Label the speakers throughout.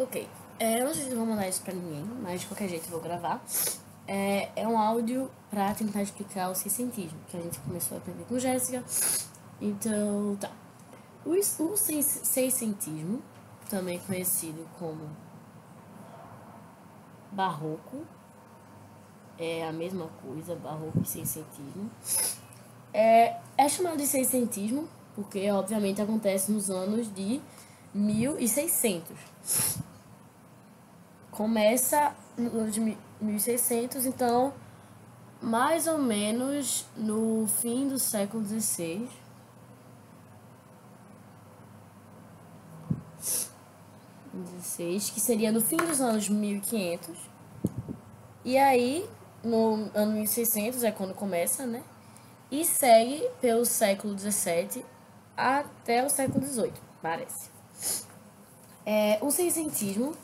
Speaker 1: Ok. Eu não sei se eu vou mandar isso pra ninguém, mas de qualquer jeito eu vou gravar. É um áudio pra tentar explicar o seiscentismo, que a gente começou a aprender com Jéssica. Então, tá. O seiscentismo, também conhecido como barroco, é a mesma coisa, barroco e seiscentismo. É chamado de seiscentismo porque, obviamente, acontece nos anos de 1600. Começa nos anos de 1600, então, mais ou menos no fim do século XVI. Que seria no fim dos anos 1500. E aí, no ano 1600 é quando começa, né? E segue pelo século XVII até o século XVIII, parece. O seiscentismo,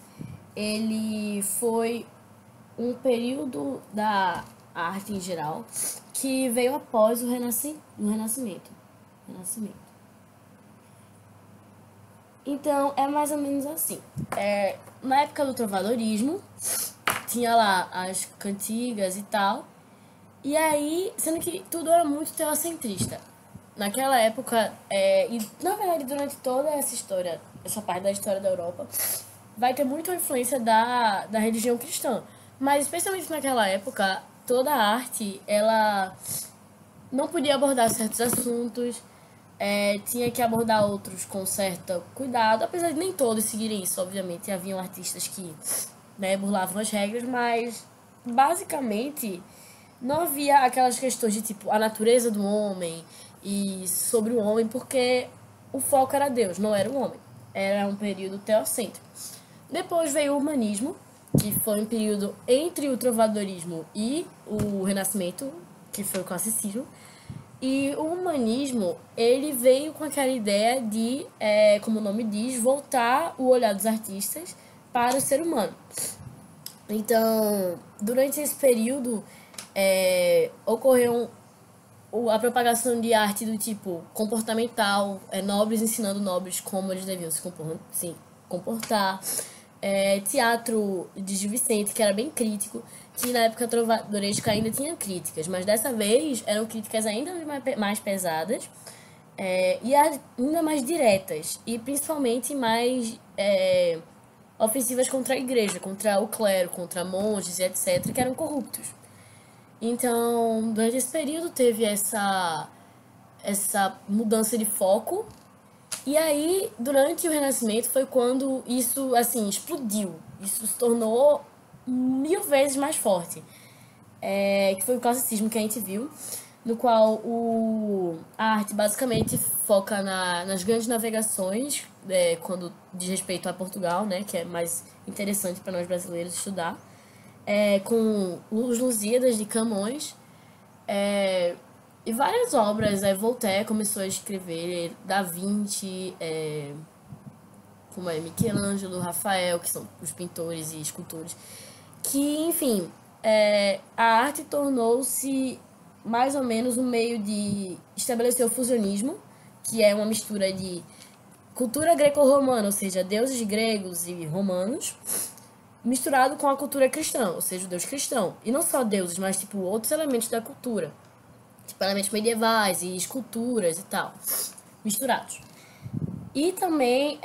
Speaker 1: ele foi um período da arte em geral que veio após o Renascimento. Então, é mais ou menos assim. Na época do trovadorismo, tinha lá as cantigas e tal. E aí, sendo que tudo era muito teocentrista. Naquela época, e na verdade durante toda essa história, essa parte da história da Europa, vai ter muita influência da religião cristã. Mas especialmente naquela época, toda a arte, ela não podia abordar certos assuntos, tinha que abordar outros com certo cuidado, apesar de nem todos seguirem isso, obviamente. Haviam artistas que burlavam as regras, mas basicamente não havia aquelas questões de tipo a natureza do homem e sobre o homem, porque o foco era Deus, não era o homem. Era um período teocêntrico. Depois veio o humanismo, que foi um período entre o trovadorismo e o renascimento, que foi o classicismo. E o humanismo, ele veio com aquela ideia de, como o nome diz, voltar o olhar dos artistas para o ser humano. Então, durante esse período, ocorreu a propagação de arte do tipo comportamental, nobres ensinando nobres como eles deviam se comportar. Teatro de Gil Vicente, que era bem crítico, que na época trovadoresca ainda tinha críticas, mas dessa vez eram críticas ainda mais pesadas e ainda mais diretas, e principalmente mais ofensivas contra a igreja, contra o clero, contra monges e etc., que eram corruptos. Então, durante esse período teve essa mudança de foco. E aí, durante o Renascimento, foi quando isso, assim, explodiu. Isso se tornou 1000 vezes mais forte. Que foi o classicismo que a gente viu, no qual a arte basicamente foca nas grandes navegações, quando diz respeito a Portugal, né, que é mais interessante para nós brasileiros estudar, com os Lusíadas de Camões, e várias obras. Voltaire começou a escrever, Da Vinci, como Michelangelo, Rafael, que são os pintores e escultores, que, enfim, a arte tornou-se mais ou menos um meio de estabelecer o fusionismo, que é uma mistura de cultura greco-romana, ou seja, deuses gregos e romanos, misturado com a cultura cristã, ou seja, o deus cristão. E não só deuses, mas tipo outros elementos da cultura, tipo elementos medievais e esculturas e tal, misturados. E também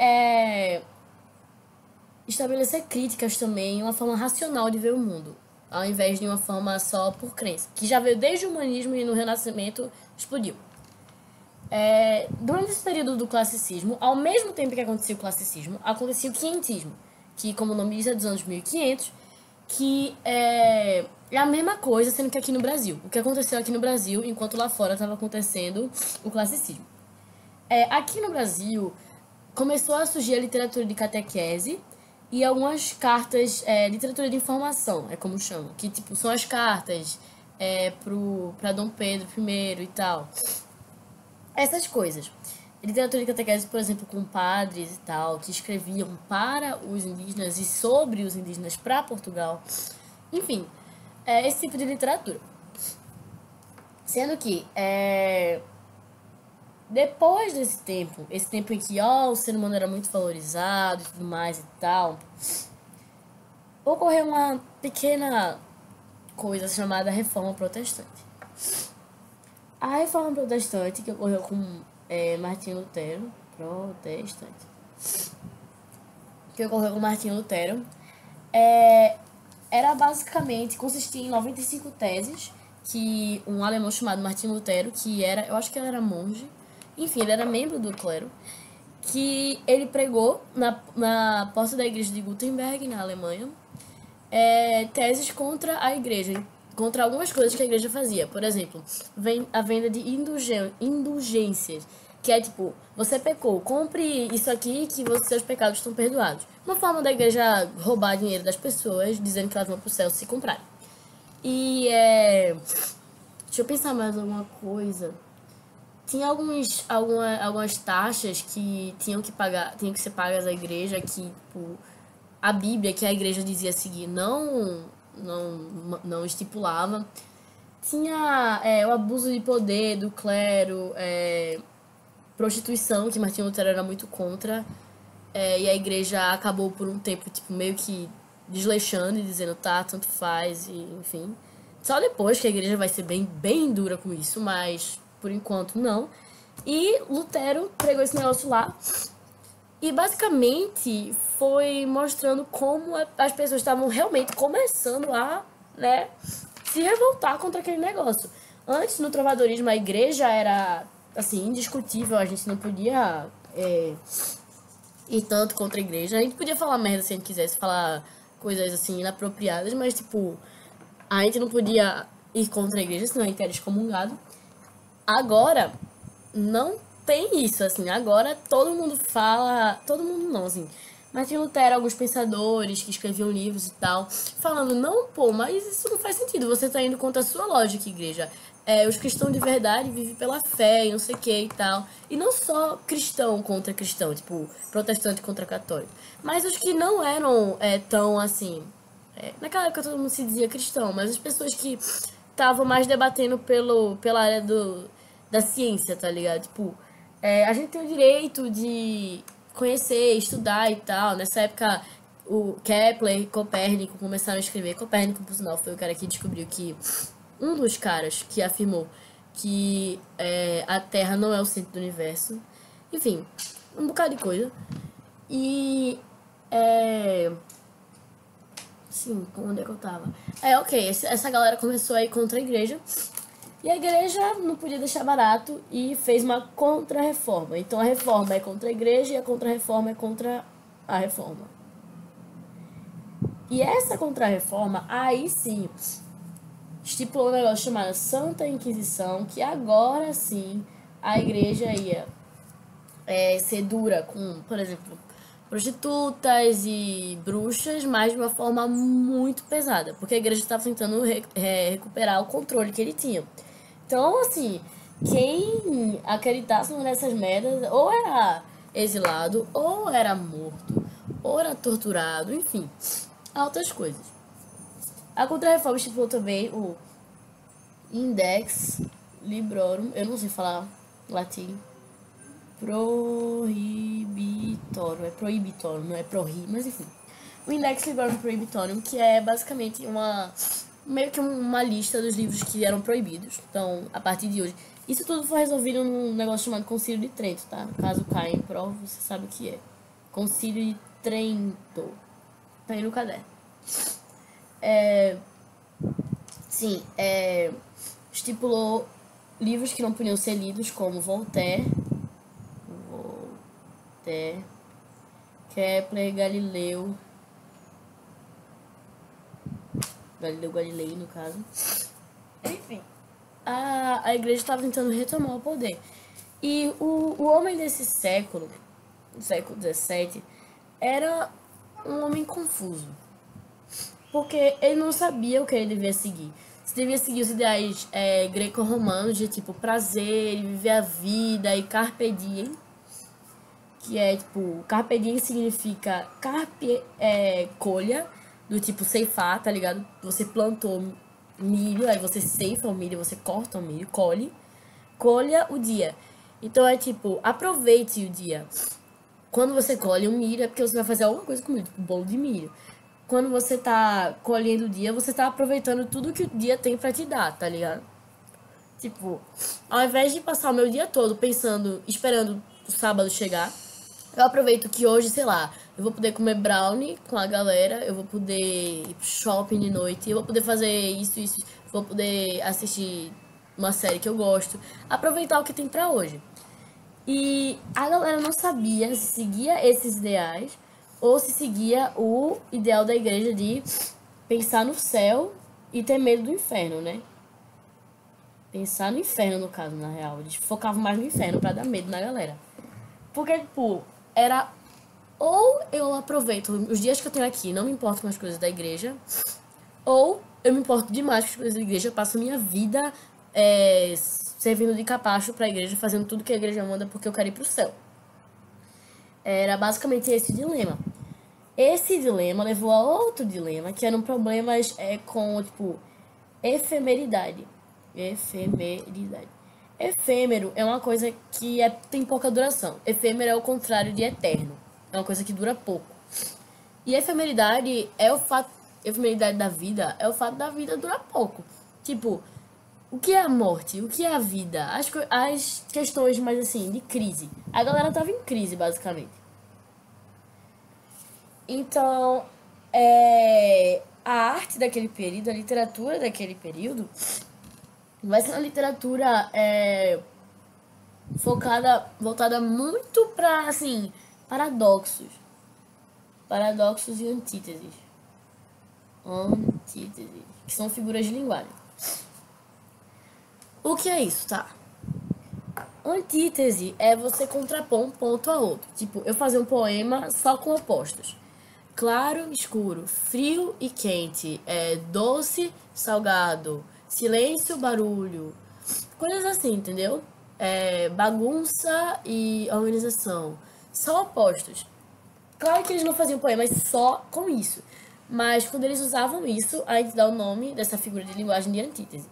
Speaker 1: estabelecer críticas também, uma forma racional de ver o mundo, ao invés de uma forma só por crença, que já veio desde o humanismo e no Renascimento explodiu. Durante esse período do classicismo, ao mesmo tempo que acontecia o classicismo, acontecia o quinhentismo, que, como o nome diz, é dos anos 1500, que é a mesma coisa, sendo que aqui no Brasil. O que aconteceu aqui no Brasil, enquanto lá fora estava acontecendo o classicismo. Aqui no Brasil, começou a surgir a literatura de catequese e algumas cartas, literatura de informação, é como chamam, que tipo, são as cartas para Dom Pedro I e tal. Essas coisas. Literatura de catequese, por exemplo, com padres e tal, que escreviam para os indígenas e sobre os indígenas para Portugal. Enfim, esse tipo de literatura. Sendo que depois desse tempo, esse tempo em que, ó, o ser humano era muito valorizado e tudo mais e tal, ocorreu uma pequena coisa chamada Reforma Protestante. A Reforma Protestante, que ocorreu com Martinho Lutero, era basicamente, consistia em 95 teses que um alemão chamado Martinho Lutero, que era, eu acho que ele era monge, enfim, ele era membro do clero, que ele pregou na porta da igreja de Gutenberg, na Alemanha, teses contra a igreja, contra algumas coisas que a igreja fazia. Por exemplo, vem a venda de indulgências, que é tipo, você pecou, compre isso aqui que seus pecados estão perdoados. Uma forma da igreja roubar dinheiro das pessoas, dizendo que elas vão pro céu se comprarem. E deixa eu pensar mais alguma coisa. Tinha algumas taxas que tinham que ser pagas à igreja, que tipo, a Bíblia, que a igreja dizia seguir, não estipulava. Tinha o abuso de poder do clero, prostituição, que Martinho Lutero era muito contra, e a igreja acabou por um tempo tipo, meio que desleixando e dizendo, tá, tanto faz, e, enfim. Só depois que a igreja vai ser bem dura com isso, mas por enquanto não. E Lutero pregou esse negócio lá. E basicamente foi mostrando como as pessoas estavam realmente começando a, né, se revoltar contra aquele negócio. Antes, no trovadorismo, a igreja era, assim, indiscutível. A gente não podia ir tanto contra a igreja. A gente podia falar merda se a gente quisesse, falar coisas, assim, inapropriadas. Mas, tipo, a gente não podia ir contra a igreja, senão a gente era excomungado. Agora, não tem isso, assim. Agora todo mundo fala. Todo mundo não, assim. Martinho Lutero, alguns pensadores que escreviam livros e tal, falando, não, pô, mas isso não faz sentido. Você tá indo contra a sua lógica, igreja. Os cristãos de verdade vivem pela fé e não sei o que e tal. E não só cristão contra cristão, tipo, protestante contra católico. Mas os que não eram tão assim. Naquela época todo mundo se dizia cristão, mas as pessoas que estavam mais debatendo pela área da ciência, tá ligado? Tipo, a gente tem o direito de conhecer, estudar e tal. Nessa época, o Kepler e Copérnico começaram a escrever. Copérnico, por sinal, foi o cara que descobriu que... Um dos caras que afirmou que a Terra não é o centro do universo. Enfim, um bocado de coisa. E... Sim, onde é que eu tava? Ok, essa galera começou a ir contra a igreja. E a igreja não podia deixar barato e fez uma contra-reforma. Então a reforma é contra a igreja e a contra-reforma é contra a reforma. E essa contra-reforma, aí sim, estipulou um negócio chamado Santa Inquisição, que agora sim a igreja ia ser dura com, por exemplo, prostitutas e bruxas, mas de uma forma muito pesada, porque a igreja estava tentando recuperar o controle que ele tinha. Então, assim, quem acreditasse nessas merdas ou era exilado, ou era morto, ou era torturado, enfim, altas coisas. A Contra-Reforma estipulou também o Index Librorum, eu não sei falar latim, prohibitorum, não é prohi, mas enfim. O Index Librorum Prohibitorum, que é basicamente meio que uma lista dos livros que eram proibidos. Então, a partir de hoje, isso tudo foi resolvido num negócio chamado Concílio de Trento, tá? Caso caia em prova, você sabe o que é. Concílio de Trento. Tá aí no caderno. Sim, estipulou livros que não podiam ser lidos, como Voltaire, Kepler, Galilei, no caso. Enfim, a igreja estava tentando retomar o poder. E o homem desse século XVII, era um homem confuso. Porque ele não sabia o que ele devia seguir. Se devia seguir os ideais greco-romanos de tipo prazer, viver a vida e carpe diem. Que é tipo, carpe diem significa colha, do tipo ceifar, tá ligado? Você plantou milho, aí você ceifa o milho, você corta o milho, colhe, colha o dia. Então é tipo, aproveite o dia. Quando você colhe um milho, é porque você vai fazer alguma coisa com milho, tipo bolo de milho. Quando você tá colhendo o dia, você tá aproveitando tudo que o dia tem pra te dar, tá ligado? Tipo, ao invés de passar o meu dia todo pensando, esperando o sábado chegar, eu aproveito que hoje, sei lá, eu vou poder comer brownie com a galera, eu vou poder ir pro shopping de noite, eu vou poder fazer isso, vou poder assistir uma série que eu gosto, aproveitar o que tem pra hoje. E a galera não sabia se seguia esses ideais ou se seguia o ideal da igreja de pensar no céu e ter medo do inferno, né? Pensar no inferno, no caso, na real. Eles focavam mais no inferno pra dar medo na galera. Porque, tipo, era... Ou eu aproveito os dias que eu tenho aqui, não me importo com as coisas da igreja. Ou eu me importo demais com as coisas da igreja. Eu passo minha vida servindo de capacho pra igreja, fazendo tudo que a igreja manda porque eu quero ir pro céu. Era basicamente esse o dilema. Esse dilema levou a outro dilema, que eram problemas com, tipo, efemeridade. Efemeridade. Efêmero é uma coisa que tem pouca duração. Efêmero é o contrário de eterno. É uma coisa que dura pouco. E efemeridade é o fato... Efemeridade da vida é o fato da vida durar pouco. Tipo, o que é a morte? O que é a vida? As questões mais assim, de crise. A galera tava em crise, basicamente. Então, a arte daquele período, a literatura daquele período, vai ser uma literatura voltada muito para, assim, paradoxos. Paradoxos e antíteses. Antíteses, que são figuras de linguagem. O que é isso, tá? Antítese é você contrapor um ponto a outro. Tipo, eu fazer um poema só com opostos. Claro, escuro, frio e quente, doce, salgado, silêncio, barulho, coisas assim, entendeu? Bagunça e organização, são opostos. Claro que eles não faziam poemas só com isso, mas quando eles usavam isso, a gente dá o nome dessa figura de linguagem de antítese.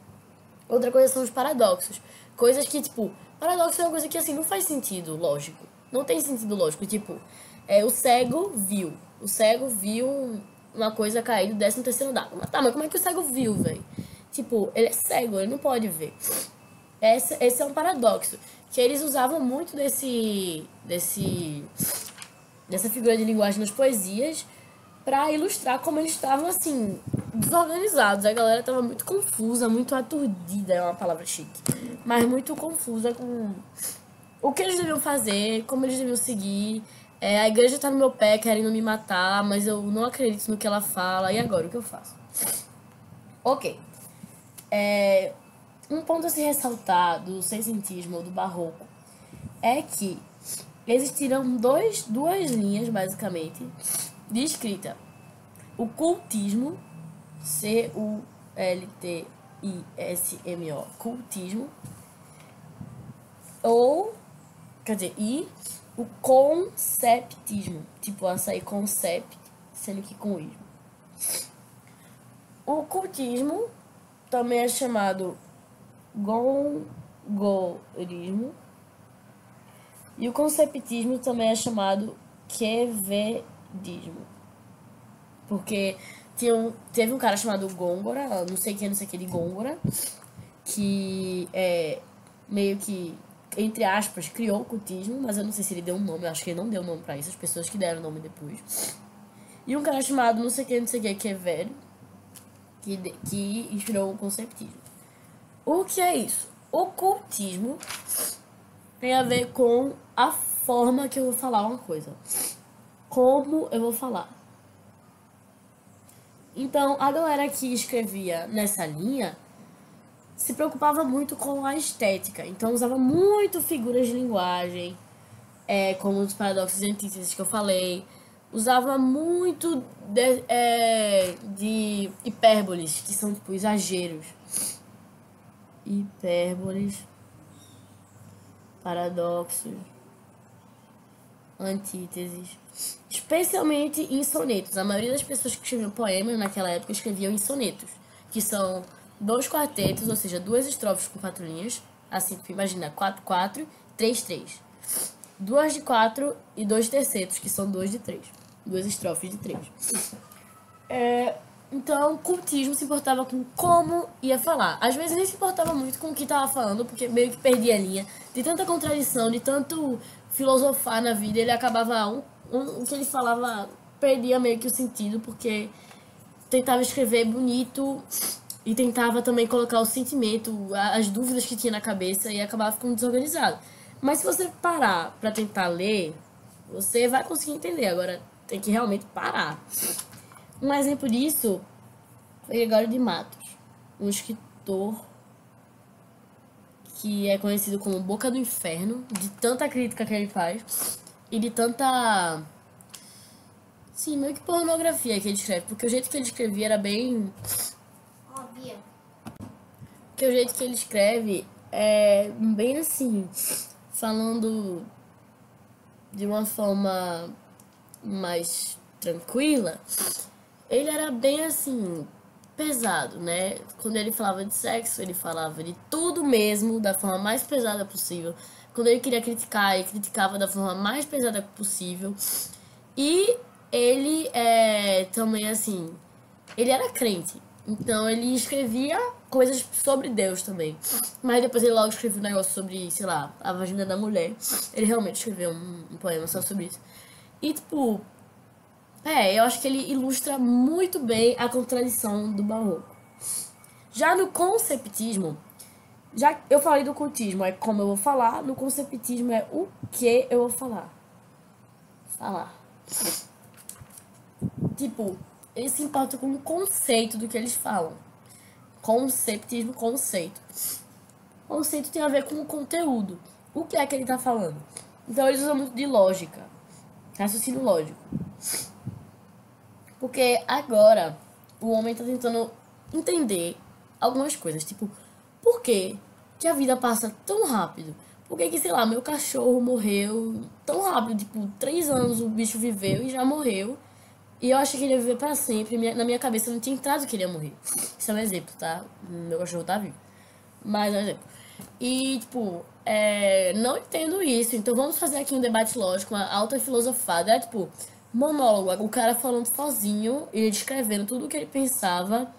Speaker 1: Outra coisa são os paradoxos, coisas que, tipo, paradoxo é uma coisa que, assim, não faz sentido lógico, não tem sentido lógico, tipo, o cego viu. O cego viu uma coisa cair do 13º andar. Mas como é que o cego viu, velho? Tipo, ele é cego, ele não pode ver. Esse é um paradoxo. Que eles usavam muito dessa figura de linguagem nas poesias pra ilustrar como eles estavam, assim, desorganizados. A galera tava muito confusa, muito aturdida, é uma palavra chique. Mas muito confusa com o que eles deviam fazer, como eles deviam seguir. A igreja tá no meu pé querendo me matar, mas eu não acredito no que ela fala. E agora, o que eu faço? Ok. Um ponto a se ressaltar do seiscentismo ou do barroco é que existiram duas linhas, basicamente, de escrita. O cultismo, C-U-L-T-I-S-M-O, cultismo, ou, quer dizer, o conceptismo, tipo açaí concept, sendo que com ismo. O cultismo também é chamado gongorismo e o conceptismo também é chamado quevedismo, porque teve um cara chamado Gôngora, não sei quem de Gôngora, que meio que, entre aspas, criou o cultismo, mas eu não sei se ele deu um nome, eu acho que ele não deu nome pra isso, as pessoas que deram nome depois. E um cara chamado não sei quem, que é velho, que inspirou o conceptismo. O que é isso? O cultismo tem a ver com a forma que eu vou falar uma coisa. Como eu vou falar. Então, a galera que escrevia nessa linha se preocupava muito com a estética. Então, usava muito figuras de linguagem, como os paradoxos e antíteses que eu falei. Usava muito de hipérboles, que são tipo exageros. Hipérboles, paradoxos, antíteses. Especialmente em sonetos. A maioria das pessoas que escreviam poemas naquela época escreviam em sonetos, que são 2 quartetos, ou seja, 2 estrofes com 4 linhas. Assim, imagina, 4, 4, 3-3. 2 de 4 e 2 tercetos, que são 2 de 3. 2 estrofes de 3. Então, o cultismo se importava com como ia falar. Às vezes nem se importava muito com o que estava falando, porque meio que perdia a linha. De tanta contradição, de tanto filosofar na vida, ele acabava... o que ele falava perdia meio que o sentido, porque tentava escrever bonito e tentava também colocar o sentimento, as dúvidas que tinha na cabeça, e acabava ficando desorganizado. Mas se você parar pra tentar ler, você vai conseguir entender. Agora, tem que realmente parar. Um exemplo disso foi Gregório de Matos, um escritor que é conhecido como Boca do Inferno, de tanta crítica que ele faz e de tanta... sim, meio que pornografia que ele escreve, porque o jeito que ele escrevia era bem...
Speaker 2: Óbvio.
Speaker 1: Porque o jeito que ele escreve é bem assim, falando de uma forma mais tranquila. Ele era bem assim, pesado, né? Quando ele falava de sexo, ele falava de tudo mesmo, da forma mais pesada possível. Quando ele queria criticar, ele criticava da forma mais pesada possível. E ele também, assim, ele era crente. Então ele escrevia coisas sobre Deus também. Mas depois ele logo escreveu um negócio sobre, sei lá, a vagina da mulher. Ele realmente escreveu um poema só sobre isso. E, tipo... eu acho que ele ilustra muito bem a contradição do barroco. Já no conceptismo, já eu falei do cultismo, é como eu vou falar, no conceptismo é o que eu vou falar. Tipo, eles se importam com o conceito do que eles falam. Conceptismo, conceito. Conceito tem a ver com o conteúdo. O que é que ele tá falando? Então eles usam muito de lógica, raciocínio lógico. Porque agora o homem tá tentando entender algumas coisas. Tipo, por que a vida passa tão rápido? Por que, sei lá, meu cachorro morreu tão rápido? Tipo, 3 anos o bicho viveu e já morreu. E eu achei que ele ia viver pra sempre. Na minha cabeça não tinha entrado que ele ia morrer. Isso é um exemplo, tá? Meu cachorro tá vivo. Mas é um exemplo. E, tipo, não entendo isso. Então vamos fazer aqui um debate lógico, uma alta filosofada. É, tipo, monólogo. O cara falando sozinho, ele descrevendo tudo o que ele pensava,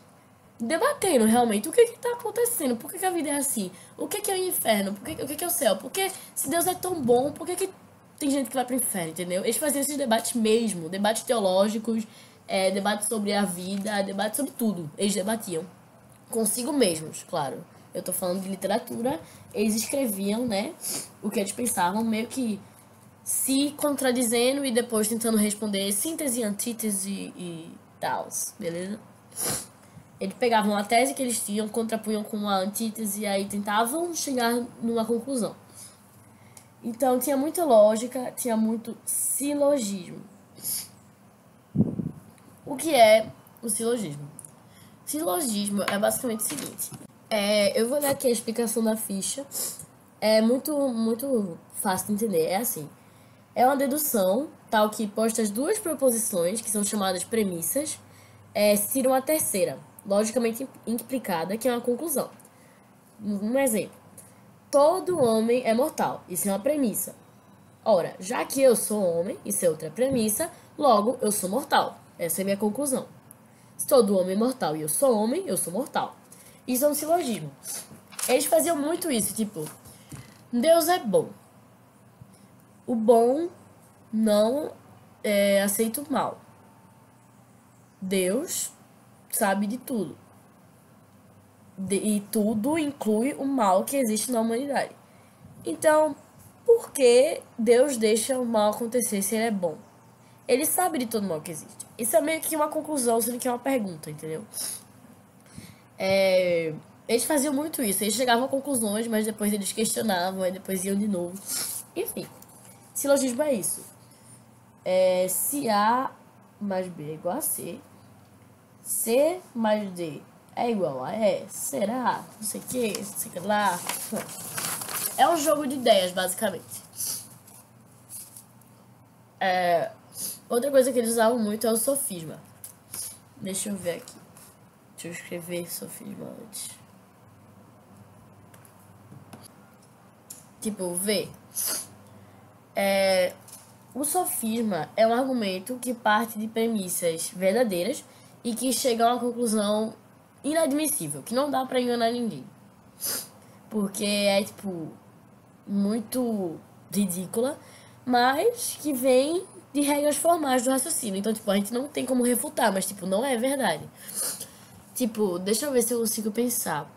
Speaker 1: debatendo realmente o que tá acontecendo. Por que a vida é assim? O que é o inferno? O que é o céu? Porque se Deus é tão bom, por que tem gente que vai pro inferno, entendeu? Eles faziam esses debates mesmo. Debates teológicos, debates sobre a vida, debates sobre tudo. Eles debatiam. Consigo mesmos, claro. Eu tô falando de literatura. Eles escreviam, né, o que eles pensavam, meio que se contradizendo e depois tentando responder síntese, antítese e tal, beleza? Eles pegavam a tese que eles tinham, contrapunham com uma antítese e aí tentavam chegar numa conclusão. Então tinha muita lógica, tinha muito silogismo. O que é o silogismo? Silogismo é basicamente o seguinte. Eu vou ler aqui a explicação da ficha. É muito fácil de entender. É assim. É uma dedução, tal que postas duas proposições, que são chamadas premissas, se tira uma terceira, logicamente implicada, que é uma conclusão. Um exemplo. Todo homem é mortal. Isso é uma premissa. Ora, já que eu sou homem, isso é outra premissa, logo eu sou mortal. Essa é a minha conclusão. Se todo homem é mortal e eu sou homem, eu sou mortal. Isso é um silogismo. Eles faziam muito isso, tipo, Deus é bom. O bom não aceita o mal. Deus sabe de tudo. E tudo inclui o mal que existe na humanidade. Então, por que Deus deixa o mal acontecer se ele é bom? Ele sabe de todo o mal que existe. Isso é meio que uma conclusão, sendo que é uma pergunta, entendeu? Eles faziam muito isso. Eles chegavam a conclusões, mas depois eles questionavam, aí depois iam de novo. Enfim, silogismo é isso. Se A mais B é igual a C, C mais D é igual a E, será? Não sei o que, não sei o que lá. É um jogo de ideias, basicamente. Outra coisa que eles usavam muito é o sofisma. Deixa eu ver aqui. Deixa eu escrever sofisma antes. Tipo, V. O sofisma é um argumento que parte de premissas verdadeiras e que chega a uma conclusão inadmissível, que não dá pra enganar ninguém. Porque é, tipo, muito ridícula, mas que vem de regras formais do raciocínio. Então, tipo, a gente não tem como refutar, mas, tipo, não é verdade. Tipo, deixa eu ver se eu consigo pensar.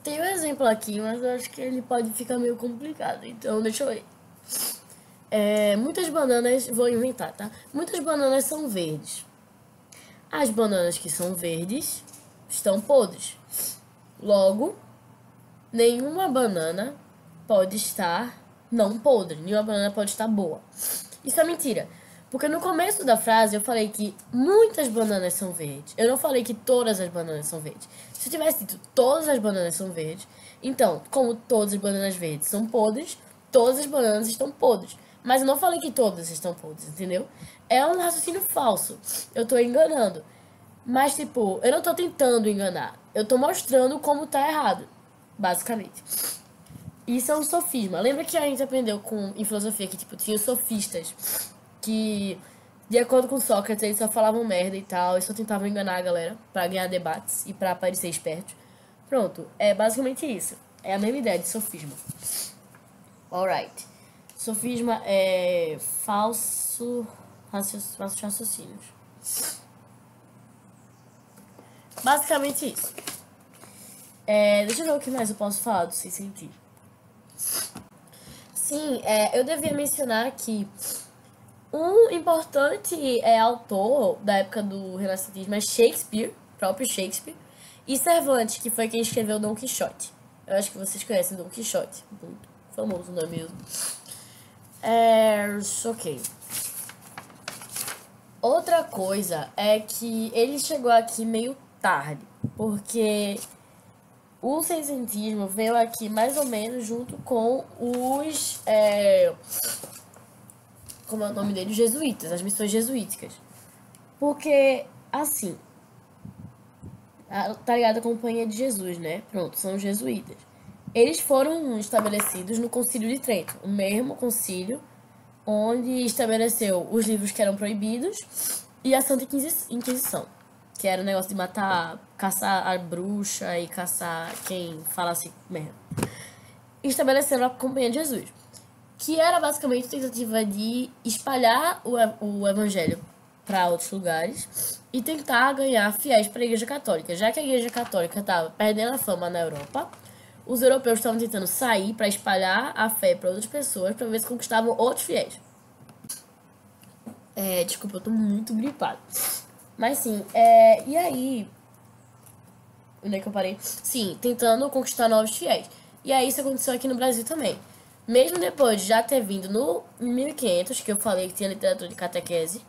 Speaker 1: Tem um exemplo aqui, mas eu acho que ele pode ficar meio complicado. Então, deixa eu ver. Muitas bananas, vou inventar, tá? Muitas bananas são verdes. As bananas que são verdes estão podres. Logo, nenhuma banana pode estar não podre. Nenhuma banana pode estar boa. Isso é mentira. Porque no começo da frase eu falei que muitas bananas são verdes. Eu não falei que todas as bananas são verdes. Se eu tivesse dito todas as bananas são verdes, então, como todas as bananas verdes são podres, todas as bananas estão podres. Mas eu não falei que todas estão podres, entendeu? É um raciocínio falso. Eu tô enganando. Mas, tipo, eu não tô tentando enganar. Eu tô mostrando como tá errado. Basicamente. Isso é um sofisma. Lembra que a gente aprendeu em filosofia que, tipo, tinha os sofistas que, de acordo com Sócrates, eles só falavam merda e tal, e só tentavam enganar a galera pra ganhar debates e pra parecer espertos. Pronto, é basicamente isso. É a mesma ideia de sofisma. Alright. Sofisma é falsos raciocínios. Basicamente isso. Deixa eu ver o que mais eu posso falar do sem sentido. Sim, eu devia mencionar que um importante autor da época do Renascentismo é Shakespeare, próprio Shakespeare, e Cervantes, que foi quem escreveu Dom Quixote. Eu acho que vocês conhecem Dom Quixote, muito famoso, não é mesmo? Ok. Outra coisa é que ele chegou aqui meio tarde, porque o seiscentismo veio aqui mais ou menos junto com os... como é o nome dele? Os jesuítas, as missões jesuíticas. Porque, assim... Tá ligado a Companhia de Jesus, né? Pronto, são os jesuítas. Eles foram estabelecidos no Concílio de Trento, o mesmo concílio onde estabeleceu os livros que eram proibidos e a Santa Inquisição, que era o negócio de matar, caçar a bruxa e caçar quem falasse merda. Estabeleceram a Companhia de Jesus, que era basicamente a tentativa de espalhar o evangelho para outros lugares e tentar ganhar fiéis para a Igreja Católica. Já que a Igreja Católica estava perdendo a fama na Europa, os europeus estavam tentando sair para espalhar a fé para outras pessoas, para ver se conquistavam outros fiéis. Desculpa, eu tô muito gripado. Mas sim, e aí... Onde é que eu parei? Sim, tentando conquistar novos fiéis. E aí isso aconteceu aqui no Brasil também. Mesmo depois de já ter vindo no 1500, que eu falei que tinha literatura de catequese,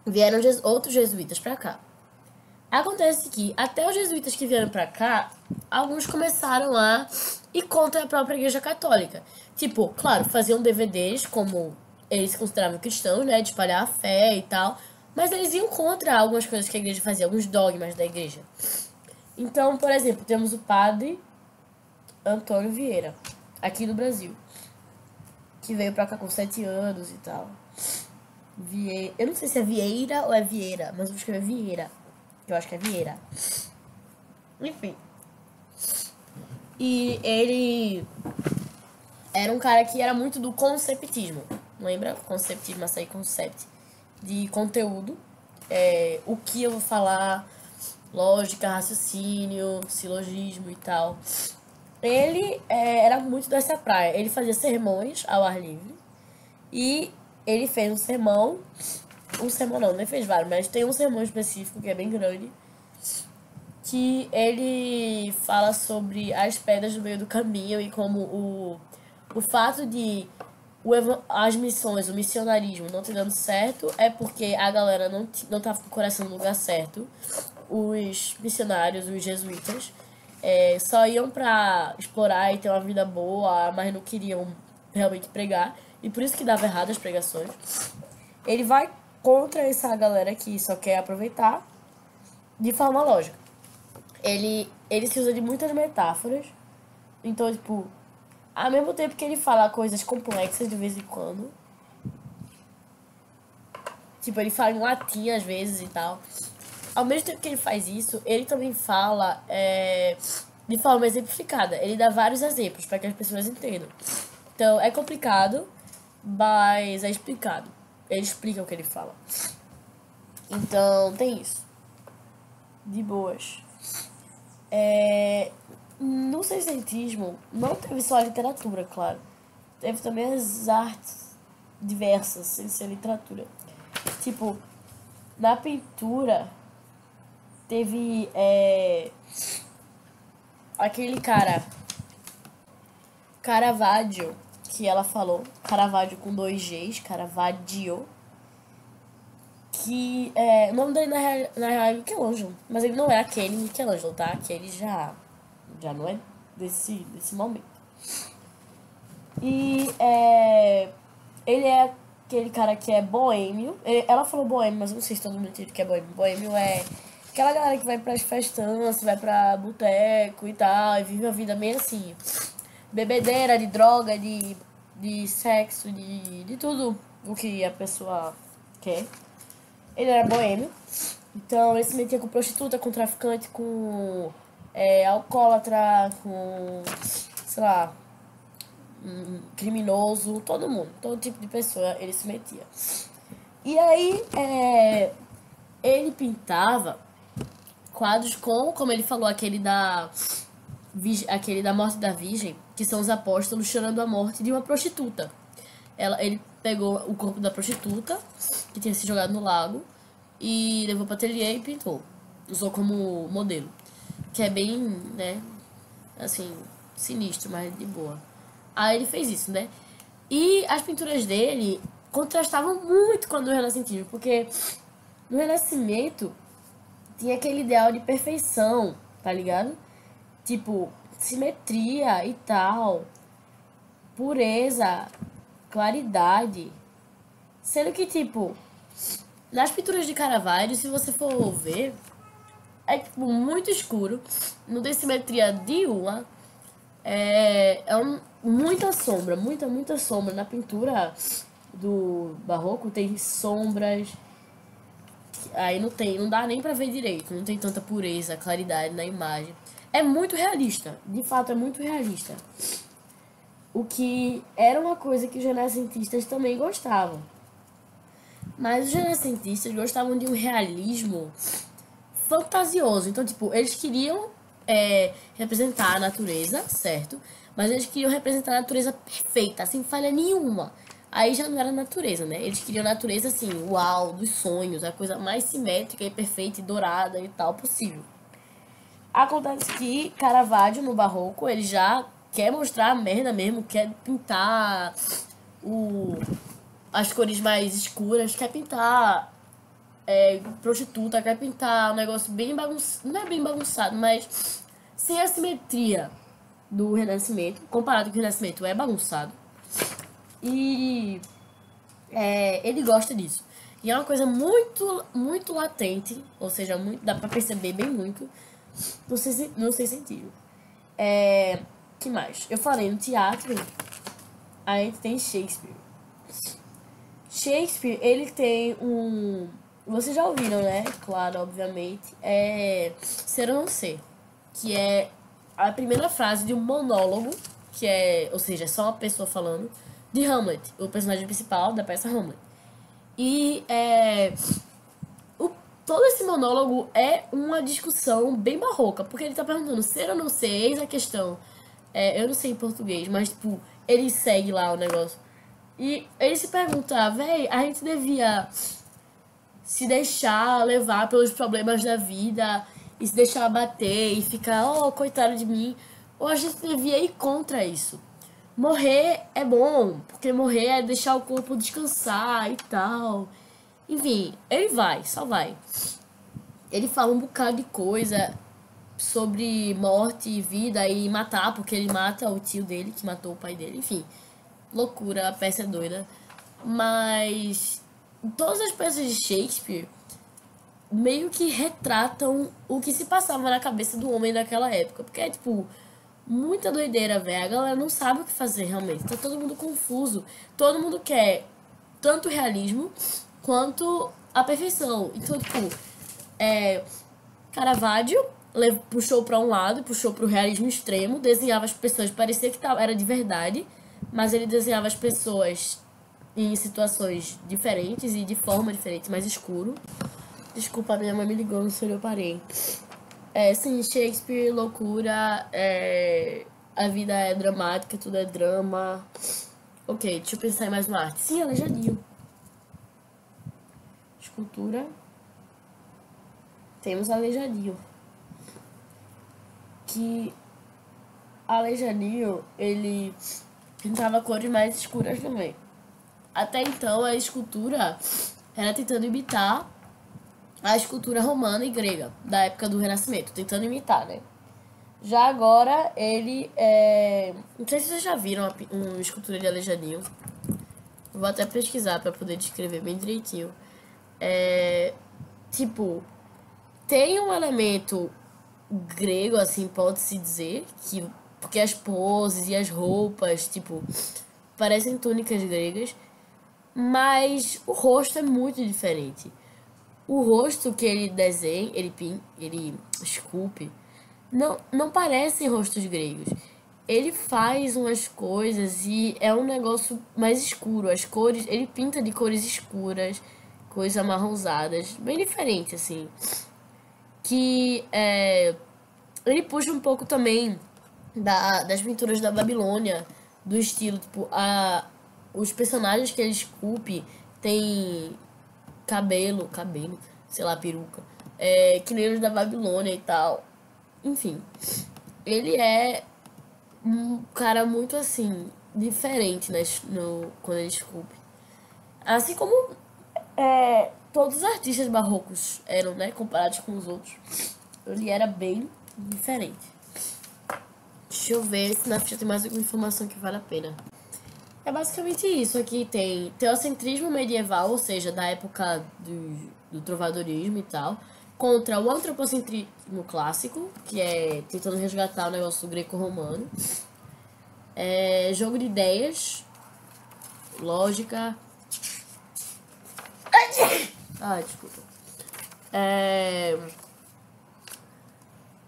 Speaker 1: vieram outros jesuítas pra cá. Acontece que até os jesuítas que vieram pra cá, alguns começaram a ir contra a própria Igreja Católica. Tipo, claro, faziam DVDs como eles se consideravam cristãos, né, de espalhar a fé e tal, mas eles iam contra algumas coisas que a igreja fazia, alguns dogmas da igreja. Então, por exemplo, temos o padre Antônio Vieira, aqui no Brasil, que veio pra cá com 7 anos e tal. Eu não sei se é Vieira ou é Vieira, mas eu vou escrever Vieira. Eu acho que é Vieira. Enfim. E ele era um cara que era muito do conceptismo. Lembra? Conceptismo, açaí, concept. De conteúdo. O que eu vou falar, lógica, raciocínio, silogismo e tal. Ele era muito dessa praia. Ele fazia sermões ao ar livre. E ele fez um sermão. Um sermão não, nem fez vários, mas tem um sermão específico que é bem grande. Que ele fala sobre as pedras no meio do caminho e como o fato de as missões, o missionarismo não ter dando certo é porque a galera não tava com o coração no lugar certo. Os missionários, os jesuítas, só iam pra explorar e ter uma vida boa, mas não queriam realmente pregar. E por isso que dava errado as pregações. Ele vai contra essa galera que só quer aproveitar de forma lógica. Ele se usa de muitas metáforas. Então, tipo, Ao mesmo tempo que ele fala coisas complexas de vez em quando. Tipo, ele fala em latim às vezes e tal. Ao mesmo tempo que ele faz isso, ele também fala de forma exemplificada. Ele dá vários exemplos para que as pessoas entendam. Então, é complicado, mas é explicado. Ele explica o que ele fala. Então, tem isso. De boas. No seiscentismo, não teve só a literatura, claro. Teve também as artes diversas, sem ser literatura. Tipo, na pintura, teve aquele cara, Caravaggio, que ela falou. Caravaggio com 2 Gs, Caravaggio. Que o nome dele na real é Michelangelo, mas ele não é aquele Michelangelo, tá? Aquele já não é desse momento. E ele é aquele cara que é boêmio. Ela falou boêmio, mas eu não sei se todo mundo entende o que é boêmio. Boêmio é aquela galera que vai pras festanças, vai pra boteco e tal, e vive uma vida meio assim. Bebedeira, de droga, de sexo, de tudo o que a pessoa quer. Ele era boêmio, então ele se metia com prostituta, com traficante, com alcoólatra, com, sei lá, criminoso, todo mundo, todo tipo de pessoa ele se metia. E aí ele pintava quadros como ele falou, aquele da morte da Virgem, que são os apóstolos chorando a morte de uma prostituta. Ele pegou o corpo da prostituta, que tinha se jogado no lago, e levou para ateliê e pintou. Usou como modelo. Que é bem, né, assim, sinistro, mas de boa. Aí ele fez isso, né? E as pinturas dele contrastavam muito com a do Renascentismo, porque no Renascimento tinha aquele ideal de perfeição, tá ligado? Tipo, simetria e tal, pureza, claridade. Sendo que, tipo, nas pinturas de Caravaggio, se você for ver, é, tipo, muito escuro, não tem simetria de uma. Muita sombra, muita sombra. Na pintura do barroco tem sombras. Aí não dá nem pra ver direito, não tem tanta pureza, claridade na imagem. É muito realista, de fato é muito realista. O que era uma coisa que os renascentistas também gostavam. Mas os renascentistas gostavam de um realismo fantasioso. Então, tipo, eles queriam representar a natureza, certo? Mas eles queriam representar a natureza perfeita, sem falha nenhuma. Aí já não era natureza, né? Eles queriam natureza, assim, uau, dos sonhos, a coisa mais simétrica e perfeita e dourada e tal possível. Acontece que Caravaggio, no barroco, ele já quer mostrar a merda mesmo, quer pintar as cores mais escuras, quer pintar prostituta, quer pintar um negócio bem bagunçado, não é bem bagunçado, mas sem a simetria do Renascimento, comparado com o Renascimento é bagunçado. E ele gosta disso. E é uma coisa muito, muito latente, ou seja, dá pra perceber bem muito no seu sentido. Que mais? Eu falei no teatro, a gente tem Shakespeare. Shakespeare, ele tem um... Vocês já ouviram, né? Claro, obviamente. Ser ou não ser. Que é a primeira frase de um monólogo, que ou seja, é só uma pessoa falando, de Hamlet, o personagem principal da peça Hamlet. E todo esse monólogo é uma discussão bem barroca, porque ele tá perguntando ser ou não ser, eis a questão. Eu não sei em português, mas tipo, ele segue lá o negócio. E ele se pergunta, véi, a gente devia se deixar levar pelos problemas da vida e se deixar abater e ficar, oh, coitado de mim, ou a gente devia ir contra isso. Morrer é bom, porque morrer é deixar o corpo descansar e tal. Enfim, ele só vai. Ele fala um bocado de coisa sobre morte e vida e matar, porque ele mata o tio dele, que matou o pai dele. Enfim, loucura, a peça é doida. Mas todas as peças de Shakespeare meio que retratam o que se passava na cabeça do homem daquela época. Porque é tipo Muita doideira, velho. A galera não sabe o que fazer realmente. Tá todo mundo confuso. Todo mundo quer tanto realismo quanto a perfeição. Então, tipo, Caravaggio puxou pra um lado, puxou pro realismo extremo, desenhava as pessoas, parecia que era de verdade, mas ele desenhava as pessoas em situações diferentes e de forma diferente, mais escuro. Desculpa, minha mãe me ligou, não sei onde eu parei. Sim, Shakespeare, loucura, a vida é dramática, tudo é drama. Ok, deixa eu pensar em mais uma arte. Sim, Aleijadinho. Escultura. Temos Aleijadinho. Que Aleijadinho, ele pintava cores mais escuras também. Até então, a escultura era tentando imitar a escultura romana e grega, da época do Renascimento, tentando imitar, né? Já agora, ele não sei se vocês já viram uma escultura de Aleijadinho. Vou até pesquisar para poder descrever bem direitinho. Tipo, tem um elemento grego, assim, pode-se dizer, porque as poses e as roupas, tipo, parecem túnicas gregas, mas o rosto é muito diferente. O rosto que ele desenha, ele esculpe, não parecem rostos gregos. Ele faz umas coisas e é um negócio mais escuro. As cores, ele pinta de cores escuras, cores amarronzadas, bem diferente, assim. Que ele puxa um pouco também das pinturas da Babilônia, do estilo, tipo, os personagens que ele esculpe tem cabelo, sei lá, peruca, que nem os da Babilônia e tal. Enfim, ele é um cara muito assim, diferente, né, quando ele esculpe. Assim como todos os artistas barrocos eram, né, comparados com os outros. Ele era bem diferente. Deixa eu ver se na ficha tem mais alguma informação que vale a pena. É basicamente isso. Aqui tem teocentrismo medieval, ou seja, da época do trovadorismo e tal, contra o antropocentrismo clássico, que é tentando resgatar o negócio greco-romano. Jogo de ideias, lógica. Desculpa.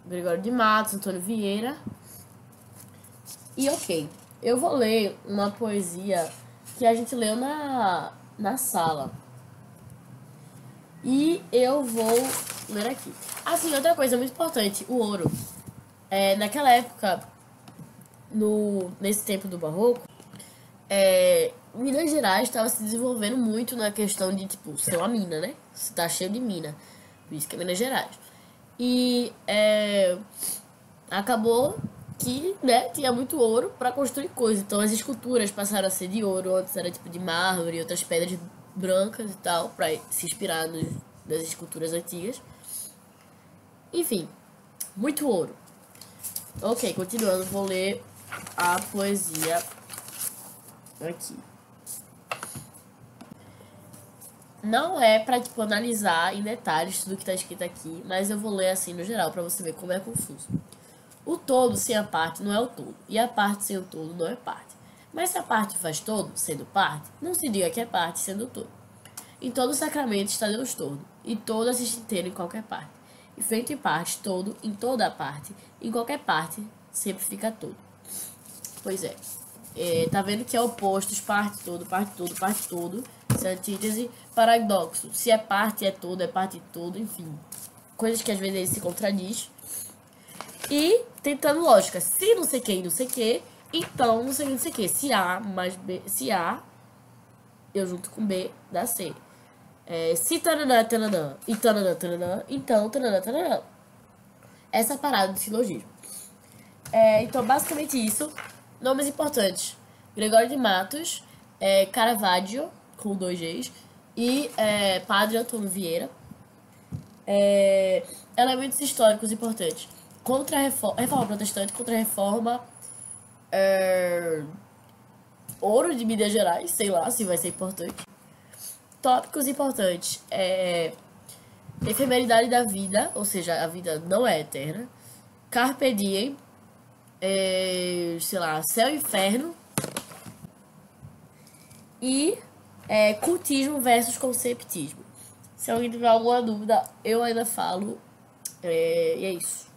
Speaker 1: Gregório de Matos, Antônio Vieira. E ok, eu vou ler uma poesia que a gente leu na sala. E eu vou ler aqui. Assim, outra coisa muito importante, o ouro. Naquela época, nesse tempo do Barroco, Minas Gerais estava se desenvolvendo muito na questão de, tipo, ser uma mina, né? Você tá cheio de mina. Por isso que é Minas Gerais. E acabou que, né, tinha muito ouro para construir coisas. Então as esculturas passaram a ser de ouro, antes era tipo de mármore e outras pedras brancas e tal, para se inspirar das esculturas antigas. Enfim, muito ouro. Ok, continuando, vou ler a poesia aqui. Não é pra, tipo, analisar em detalhes tudo que tá escrito aqui, mas eu vou ler assim no geral pra você ver como é confuso. O todo sem a parte não é o todo, e a parte sem o todo não é parte. Mas se a parte faz todo, sendo parte, não se diga que é parte sendo todo. Em todo sacramento está Deus todo, e todo assiste inteiro em qualquer parte. E feito em parte, todo, em toda a parte, em qualquer parte, sempre fica todo. Pois é. Tá vendo que é opostos, parte todo, parte todo, parte todo. Isso é antítese, paradoxo. Se é parte, é todo, é parte todo, enfim. Coisas que às vezes ele se contradiz. E tentando lógica. Se não sei quem, não sei que, então não sei quem, não sei que. Se A mais B, se A, eu junto com B, dá C. Se tananã, tananã, e tananã, tananã, então tananã, tananã. Essa parada de silogismo. Então, basicamente isso. Nomes importantes. Gregório de Matos, Caravaggio, com 2 Gs, e Padre Antônio Vieira. Elementos históricos importantes. Contra a reforma protestante, contra a reforma, ouro de Minas Gerais, sei lá se vai ser importante. Tópicos importantes. Efemeridade da vida, ou seja, a vida não é eterna. Carpe diem, sei lá, céu e inferno. E cultismo versus conceptismo. Se alguém tiver alguma dúvida, eu ainda falo. E é isso.